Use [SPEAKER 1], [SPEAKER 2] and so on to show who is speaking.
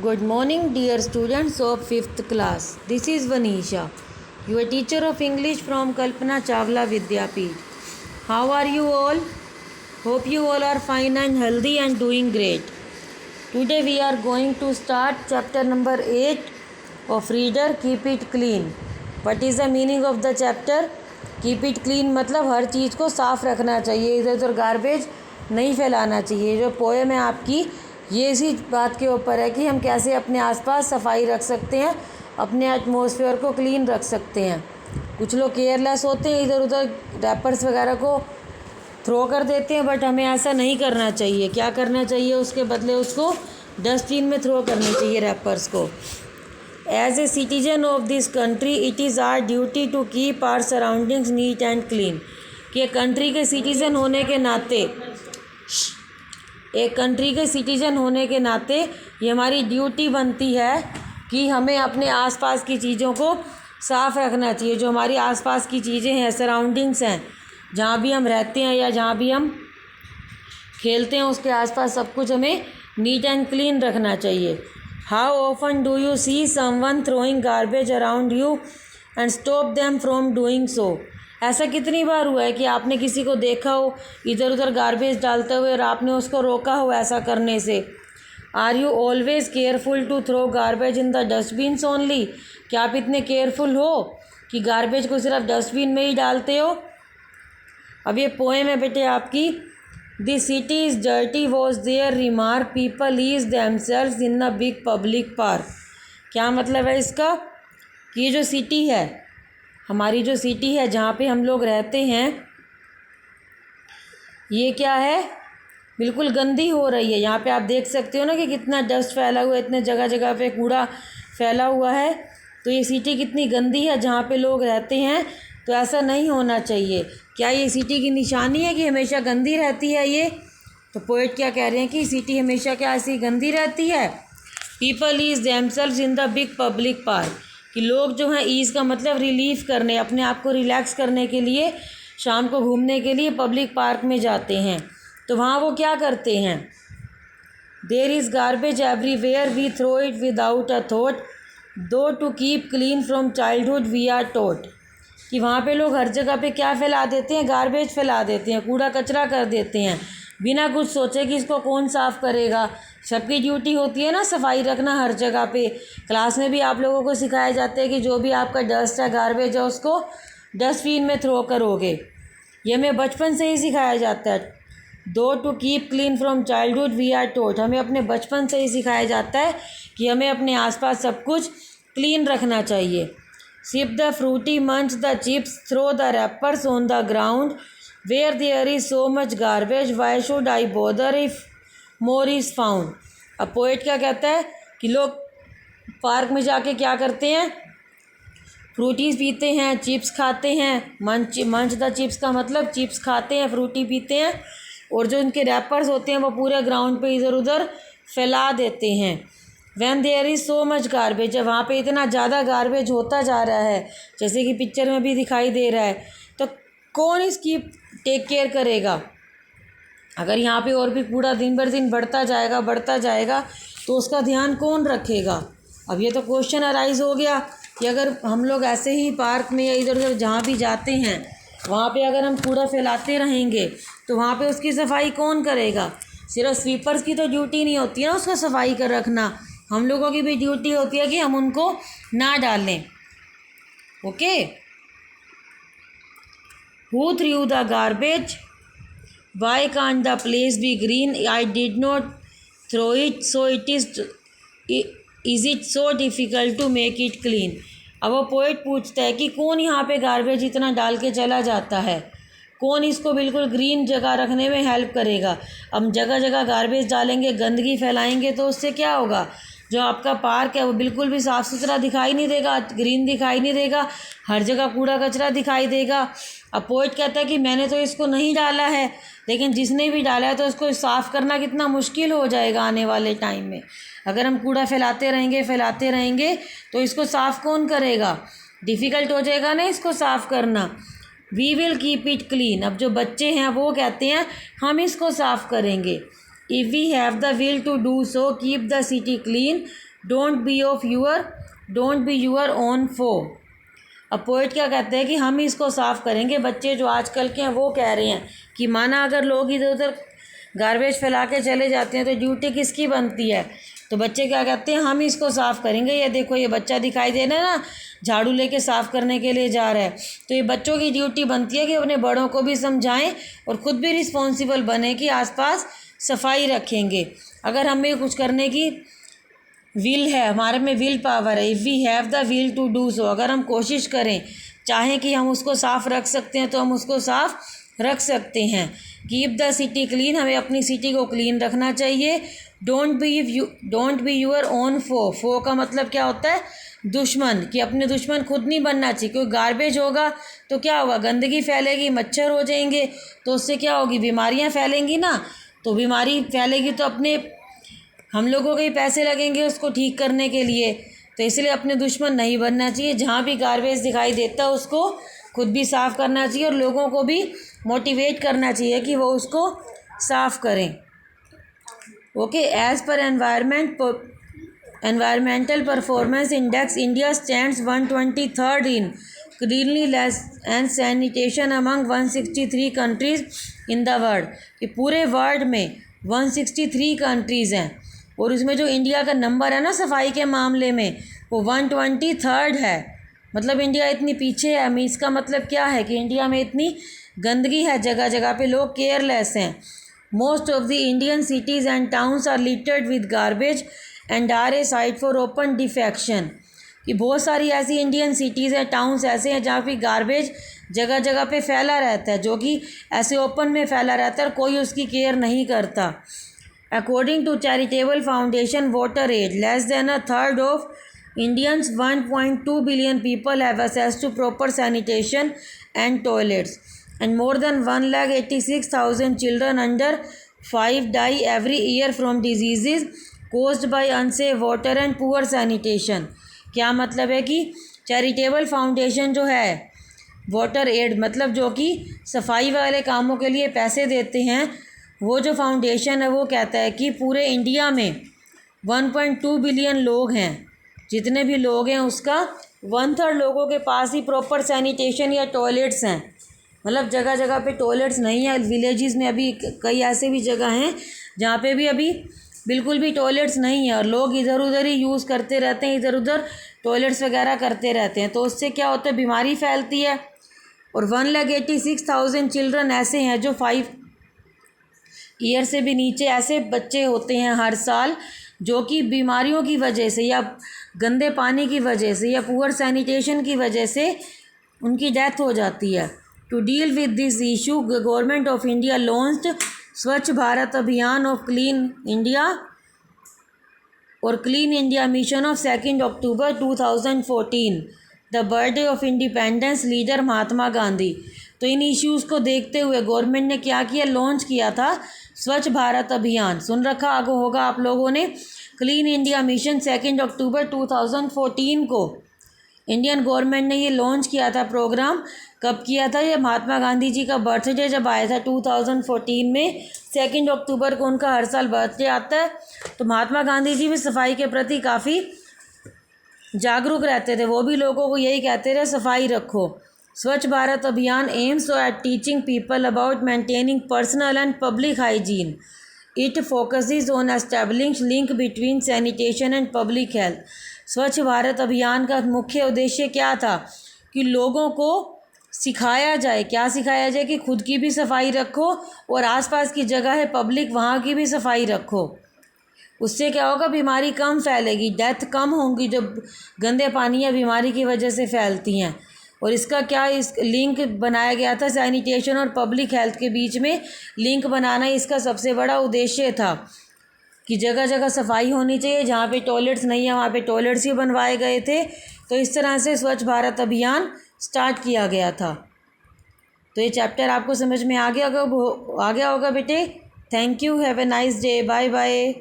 [SPEAKER 1] Good morning, dear students of 5th class. This is Vanisha, your teacher of English from Kalpana Chawla Vidyapeeth. How are you all? Hope you all are fine and healthy and doing great. Today we are going to start chapter number 8 of Reader, Keep It Clean. What is the meaning of the chapter? Keep it clean मतलब हर चीज़ को साफ़ रखना चाहिए, इधर उधर garbage नहीं फैलाना चाहिए। जो पोएम है आपकी ये इसी बात के ऊपर है कि हम कैसे अपने आसपास सफाई रख सकते हैं, अपने एटमॉस्फेयर को क्लीन रख सकते हैं। कुछ लोग केयरलेस होते हैं, इधर उधर रैपर्स वगैरह को थ्रो कर देते हैं, बट हमें ऐसा नहीं करना चाहिए। क्या करना चाहिए? उसके बदले उसको डस्टबिन में थ्रो करनी चाहिए रैपर्स को। As a citizen of this country it is our duty to keep our surroundings neat and clean. कि कंट्री के सिटीज़न होने के नाते ये हमारी ड्यूटी बनती है कि हमें अपने आसपास की चीज़ों को साफ़ रखना चाहिए। जो हमारी आसपास की चीज़ें हैं, सराउंडिंग्स हैं, जहाँ भी हम रहते हैं या जहाँ भी हम खेलते हैं, उसके आसपास सब कुछ हमें नीट एंड क्लीन रखना चाहिए। How often do you see someone throwing garbage around you and stop them from doing so? ऐसा कितनी बार हुआ है कि आपने किसी को देखा हो इधर उधर गार्बेज डालते हुए और आपने उसको रोका हो ऐसा करने से? Are you always careful to throw garbage in the dustbins only? क्या आप इतने केयरफुल हो कि गार्बेज को सिर्फ डस्टबिन में ही डालते हो? अब ये पोएम है बेटे आपकी। The city is dirty was their remark people ease themselves in a big public park. क्या मतलब है इसका? कि ये जो सिटी है, हमारी जो सिटी है जहाँ पे हम लोग रहते हैं, ये क्या है? बिल्कुल गंदी हो रही है। यहाँ पे आप देख सकते हो ना कि कितना डस्ट फैला हुआ है, इतने जगह जगह पे कूड़ा फैला हुआ है। तो ये सिटी कितनी गंदी है जहाँ पे लोग रहते हैं। तो ऐसा नहीं होना चाहिए। क्या ये सिटी की निशानी है कि हमेशा गंदी रहती है ये? तो पोएट क्या कह रहे हैं कि सिटी हमेशा क्या ऐसी गंदी रहती है? People ease themselves in the big public park. कि लोग जो हैं, ईज़ का मतलब रिलीफ करने, अपने आप को रिलैक्स करने के लिए शाम को घूमने के लिए पब्लिक पार्क में जाते हैं। तो वहाँ वो क्या करते हैं? There is garbage everywhere we throw it without a thought though to keep clean from childhood we are taught. कि वहाँ पे लोग हर जगह पे क्या फैला देते हैं? गार्बेज फैला देते हैं, कूड़ा कचरा कर देते हैं, बिना कुछ सोचे कि इसको कौन साफ़ करेगा। सबकी ड्यूटी होती है ना सफाई रखना हर जगह पे। क्लास में भी आप लोगों को सिखाया जाता है कि जो भी आपका डस्ट है, गार्बेज है, उसको डस्टबिन में थ्रो करोगे। ये हमें बचपन से ही सिखाया जाता है। दो to keep clean from childhood we are taught. हमें अपने बचपन से ही सिखाया जाता है कि हमें अपने आसपास सब कुछ क्लीन रखना चाहिए। Sip the Frooti munch the chips throw the wrappers on the ground where there is so much garbage why should I bother if more is found. अब पोएट क्या कहता है कि लोग पार्क में जाके क्या करते हैं? फ्रूटीज़ पीते हैं, चिप्स खाते हैं। मंच द चिप्स का मतलब चिप्स खाते हैं, फ्रूटी पीते हैं, और जो इनके रैपर्स होते हैं वो पूरे ग्राउंड पे इधर उधर फैला देते हैं। When there is so much garbage, जब वहाँ पे इतना ज़्यादा गार्बेज होता जा रहा है, जैसे कि पिक्चर में भी दिखाई दे रहा है, तो कौन इसकी टेक केयर करेगा? अगर यहाँ पे और भी कूड़ा दिन भर दिन बढ़ता जाएगा तो उसका ध्यान कौन रखेगा? अब ये तो क्वेश्चन अराइज हो गया कि अगर हम लोग ऐसे ही पार्क में या इधर उधर जहाँ भी जाते हैं वहाँ पे अगर हम कूड़ा फैलाते रहेंगे तो वहाँ पे उसकी सफाई कौन करेगा? सिर्फ स्वीपर्स की तो ड्यूटी नहीं होती है ना उसका सफाई कर रखना, हम लोगों की भी ड्यूटी होती है कि हम उनको ना डालें। Okay. Who through the garbage? Why can't the place be green? I did not throw it, so is it so difficult to make it clean? अब वो पोएट पूछता है कि कौन यहाँ पे गार्बेज इतना डाल के चला जाता है? कौन इसको बिल्कुल ग्रीन जगह रखने में हेल्प करेगा? हम जगह जगह गार्बेज डालेंगे, गंदगी फैलाएंगे, तो उससे क्या होगा? जो आपका पार्क है वो बिल्कुल भी साफ़ सुथरा दिखाई नहीं देगा, ग्रीन दिखाई नहीं देगा, हर जगह कूड़ा कचरा दिखाई देगा। अब पोएट कहता है कि मैंने तो इसको नहीं डाला है, लेकिन जिसने भी डाला है तो उसको साफ़ करना कितना मुश्किल हो जाएगा आने वाले टाइम में। अगर हम कूड़ा फैलाते रहेंगे तो इसको साफ़ कौन करेगा? डिफ़िकल्ट हो जाएगा ना इसको साफ़ करना। We will keep it clean. अब जो बच्चे हैं वो कहते हैं हम इसको साफ़ करेंगे। If we have the will to do so keep the city clean, don't be your own foe. अब पोइट क्या कहते हैं कि हम इसको साफ़ करेंगे। बच्चे जो आजकल के हैं वो कह रहे हैं कि माना अगर लोग इधर उधर गार्बेज फैला के चले जाते हैं तो ड्यूटी किसकी बनती है। तो बच्चे क्या कहते हैं, हम इसको साफ़ करेंगे। ये देखो ये बच्चा दिखाई दे रहा है ना, झाड़ू लेके साफ़ करने के लिए जा रहा है। तो ये बच्चों की ड्यूटी बनती है कि अपने बड़ों को भी समझाएं और ख़ुद भी रिस्पॉन्सिबल बने कि आसपास सफाई रखेंगे। अगर हमें कुछ करने की विल है, हमारे में विल पावर है, if we have the will to do so, अगर हम कोशिश करें, चाहें कि हम उसको साफ़ रख सकते हैं तो हम उसको साफ़ रख सकते हैं। कीप द सिटी क्लीन, हमें अपनी सिटी को क्लीन रखना चाहिए। डोंट बी यूर ओन फो का मतलब क्या होता है, दुश्मन, कि अपने दुश्मन खुद नहीं बनना चाहिए। क्योंकि गार्बेज होगा तो क्या होगा, गंदगी फैलेगी, मच्छर हो जाएंगे, तो उससे क्या होगी, बीमारियां फैलेंगी ना। तो बीमारी फैलेगी तो अपने हम लोगों के ही पैसे लगेंगे उसको ठीक करने के लिए। तो इसलिए अपने दुश्मन नहीं बनना चाहिए। जहाँ भी गार्बेज दिखाई देता है उसको खुद भी साफ़ करना चाहिए और लोगों को भी मोटिवेट करना चाहिए कि वो उसको साफ़ करें। Okay, as per environmental performance index, India stands 123rd in cleanliness and sanitation among 163 countries in the world. कि पूरे वर्ल्ड में 163 कंट्रीज़ हैं और उसमें जो इंडिया का नंबर है ना सफाई के मामले में, वो 123rd है। मतलब इंडिया इतनी पीछे है। इसका मतलब क्या है कि इंडिया में इतनी गंदगी है, जगह जगह पे लोग केयरलेस हैं। Most of the Indian cities and towns are littered with garbage and are a site for open defecation. कि बहुत सारी ऐसी इंडियन सिटीज़ हैं, टाउन्स ऐसे हैं जहाँ पे गार्बेज जगह जगह पे फैला रहता है, जो कि ऐसे ओपन में फैला रहता है और कोई उसकी केयर नहीं करता। According to charitable foundation WaterAid, less than a third of Indians 1.2 billion people have access to proper sanitation and toilets, and more than 186,000 children under 5 die every year from diseases caused by unsafe water and poor sanitation। क्या मतलब है कि charitable foundation जो है, water aid मतलब जो कि सफाई वाले कामों के लिए पैसे देते हैं, वो जो फाउंडेशन है वो कहता है कि पूरे इंडिया में 1.2 बिलियन लोग हैं। जितने भी लोग हैं उसका 1/3 लोगों के पास ही प्रॉपर सैनिटेशन या टॉयलेट्स हैं। मतलब जगह जगह पे टॉयलेट्स नहीं है। विलेजेस में अभी कई ऐसे भी जगह हैं जहाँ पे भी अभी बिल्कुल भी टॉयलेट्स नहीं है और लोग इधर उधर ही यूज़ करते रहते हैं, इधर उधर टॉयलेट्स वगैरह करते रहते हैं। तो उससे क्या होता है, बीमारी फैलती है। और 186,000 चिल्ड्रन ऐसे हैं जो 5 ईयर से भी नीचे ऐसे बच्चे होते हैं हर साल, जो कि बीमारियों की वजह से या गंदे पानी की वजह से या पुअर सैनिटेशन की वजह से उनकी डेथ हो जाती है। To deal with this issue, government of India launched Swachh Bharat Abhiyan of clean India और clean India mission of 2 October 2014, the birthday of independence leader Mahatma Gandhi. तो इन इश्यूज़ को देखते हुए गवर्नमेंट ने क्या किया, लॉन्च किया था स्वच्छ भारत अभियान। सुन रखा आगे होगा आप लोगों ने। क्लीन इंडिया मिशन 2 अक्टूबर 2014 को इंडियन गवर्नमेंट ने ये लॉन्च किया था प्रोग्राम। कब किया था ये, महात्मा गांधी जी का बर्थडे जब आया था 2014 में, 2 अक्टूबर को उनका हर साल बर्थडे आता है। तो महात्मा गांधी जी भी सफाई के प्रति काफ़ी जागरूक रहते थे। वो भी लोगों को यही कहते थे सफाई रखो। स्वच्छ भारत अभियान aims at teaching people about maintaining personal and public hygiene. It focuses on establishing link between sanitation and public health. स्वच्छ भारत अभियान का मुख्य उद्देश्य क्या था कि लोगों को सिखाया जाए, क्या सिखाया जाए कि खुद की भी सफाई रखो और आसपास की जगह है पब्लिक, वहाँ की भी सफाई रखो। उससे क्या होगा, बीमारी कम फैलेगी, डेथ कम होंगी जो गंदे पानी या बीमारी की वजह से फैलती हैं। और इसका क्या, इस लिंक बनाया गया था सैनिटेशन और पब्लिक हेल्थ के बीच में लिंक बनाना इसका सबसे बड़ा उद्देश्य था कि जगह जगह सफाई होनी चाहिए। जहाँ पे टॉयलेट्स नहीं है वहाँ पे टॉयलेट्स ही बनवाए गए थे। तो इस तरह से स्वच्छ भारत अभियान स्टार्ट किया गया था। तो ये चैप्टर आपको समझ में आ गया होगा बेटे। Thank you, have a nice day, bye bye.